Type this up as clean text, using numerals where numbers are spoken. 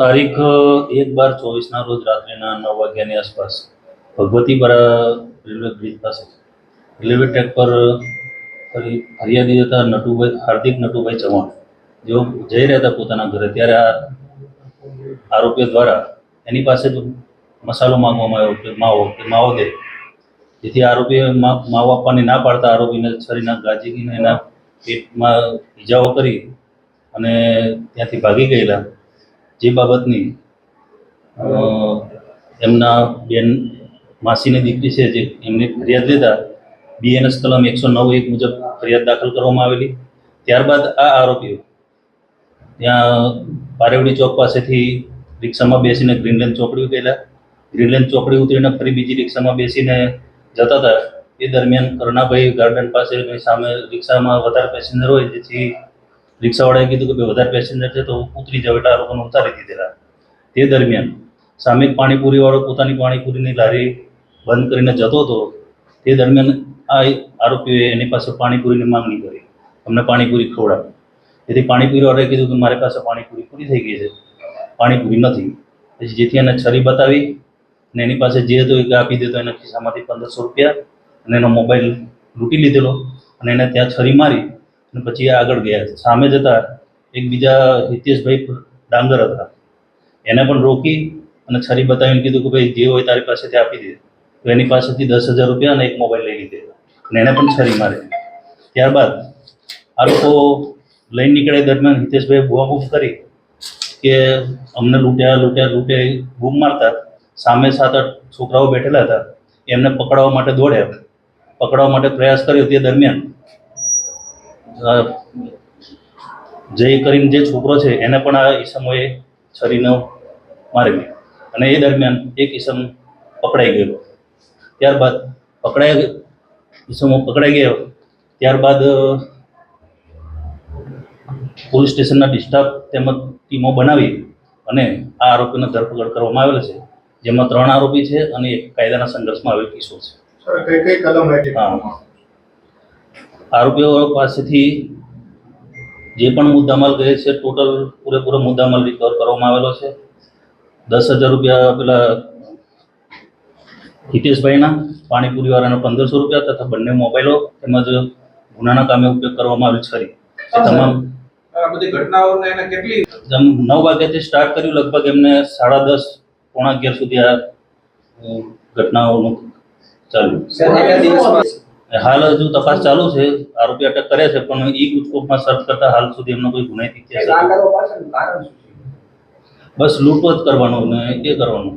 તારીખ 1/12/24 રોજ રાત્રિના 9 વાગ્યાની આસપાસ ભગવતીપરા રેલવે બ્રિજ પાસે રેલવે ટ્રેક પર ફરિયાદી હતા હાર્દિક નટુભાઈ ચૌહાણ, જેઓ જઈ રહ્યા હતા પોતાના ઘરે, ત્યારે આ આરોપીઓ દ્વારા એની પાસે મસાલો માંગવામાં આવ્યો કે માવો દે, જેથી આરોપીએ માવો આપવાની ના પાડતા આરોપીને છરીના ગાજીને એના પેટમાં ઈજાઓ કરી અને ત્યાંથી ભાગી ગયેલા. જે બાબતની એમના બેન માસીની દીકરી છે, જે એમની ફરિયાદ લેતા BNS કલમ 109(1) મુજબ ફરિયાદ દાખલ કરવામાં આવેલી. ત્યારબાદ આ આરોપીઓ ત્યાં પારેવડી ચોક પાસેથી રિક્ષામાં બેસીને ગ્રીનલેન્ડ ચોકડી ગયેલા. ગ્રીનલેન્ડ ચોકડી ઉતરીને ફરી બીજી રિક્ષામાં બેસીને જતા હતા. એ દરમિયાન કરણાભાઈ ગાર્ડન પાસે સામે રિક્ષામાં વધારે પેસેન્જર હોય, જેથી રિક્ષાવાળાએ કીધું કે વધારે પેસેન્જર છે તો ઉતરી જાવ, એટલે આ લોકોને ઉતારી દીધેલા. તે દરમિયાન સામે પાણીપુરીવાળો પોતાની પાણીપુરીની લારી બંધ કરીને જતો હતો. તે દરમિયાન આ આરોપીઓએ એની પાસે પાણીપુરીની માંગણી કરી, અમને પાણીપુરી ખવડાવ. જેથી પાણીપુરીવાળાએ કીધું કે મારી પાસે પાણીપુરી પૂરી થઈ ગઈ છે, પાણીપુરી નથી. પછી જેથી એને છરી બતાવી અને એની પાસે જે હતો એ આપી દેતો. એના ખિસ્સામાંથી 1500 રૂપિયા અને એનો મોબાઈલ લૂંટી લીધેલો અને એને ત્યાં છરી મારી અને પછી આગળ ગયા. સામે જતા એક બીજા હિતેશભાઈ ડાંગર હતા, એને પણ રોકી અને છરી બતાવીને કીધું કે ભાઈ જે હોય તારી પાસેથી આપી દે. તો એની પાસેથી 10,000 રૂપિયા અને એક મોબાઈલ લઈ લીધેલો અને એને પણ છરી મારી. ત્યારબાદ આ લોકો લઈને નીકળે દરમિયાન હિતેશભાઈ બૂમ કરી કે અમને લૂંટ્યા બૂમ મારતા સામે 7-8 છોકરાઓ બેઠેલા હતા, એમને પકડવા માટે દોડ્યા, પકડવા માટે પ્રયાસ કર્યો. તે દરમિયાન જય કરીને જે છોકરો છે એને પણ આ ઈસમોએ છરીનો મારી અને એ દરમિયાન એક ઈસમ પકડાઈ ગયેલો. ત્યારબાદ ઈસમો પકડાઈ ગયો. ત્યારબાદ પોલીસ સ્ટેશનના ડિસ્ટાફ તેમજ ટીમો બનાવી અને આ આરોપીનો ધરપકડ કરવામાં આવેલ છે, જેમાં 3 આરોપી છે અને એક કાયદાના સંઘર્ષમાં આવેલ કિશોર છે. આરોપીઓ પાસેથી જે પણ મુદ્દામાલ ગયે છે, ટોટલ પૂરેપૂરો મુદ્દામાલ રિકવર કરવામાં આવેલો છે. 10,000 રૂપિયા પેલા હિતેશભાઈના, પાણીપુરીવાળાના 1500 રૂપિયા તથા બંને મોબાઈલો તેમજ ગુનાના કામે ઉપયોગ કરવામાં આવેલ છરી. તમામ બધી ઘટનાઓને એને કેટલી 9 વાગ્યાથી સ્ટાર્ટ કર્યું, લગભગ એમને 10:30 પોણા 11 સુધી આ ઘટનાઓનું ચાલ્યું. હાલ હજુ તપાસ ચાલુ છે. આરોપી અટક કર્યા છે, પણ ઈ ગુજકોટમાં સર્ચ કરતા હાલ સુધી એમનો કોઈ ગુનાહિત ઇતિહાસ બસ લૂંટો જ કરવાનો ને એ કરવાનું.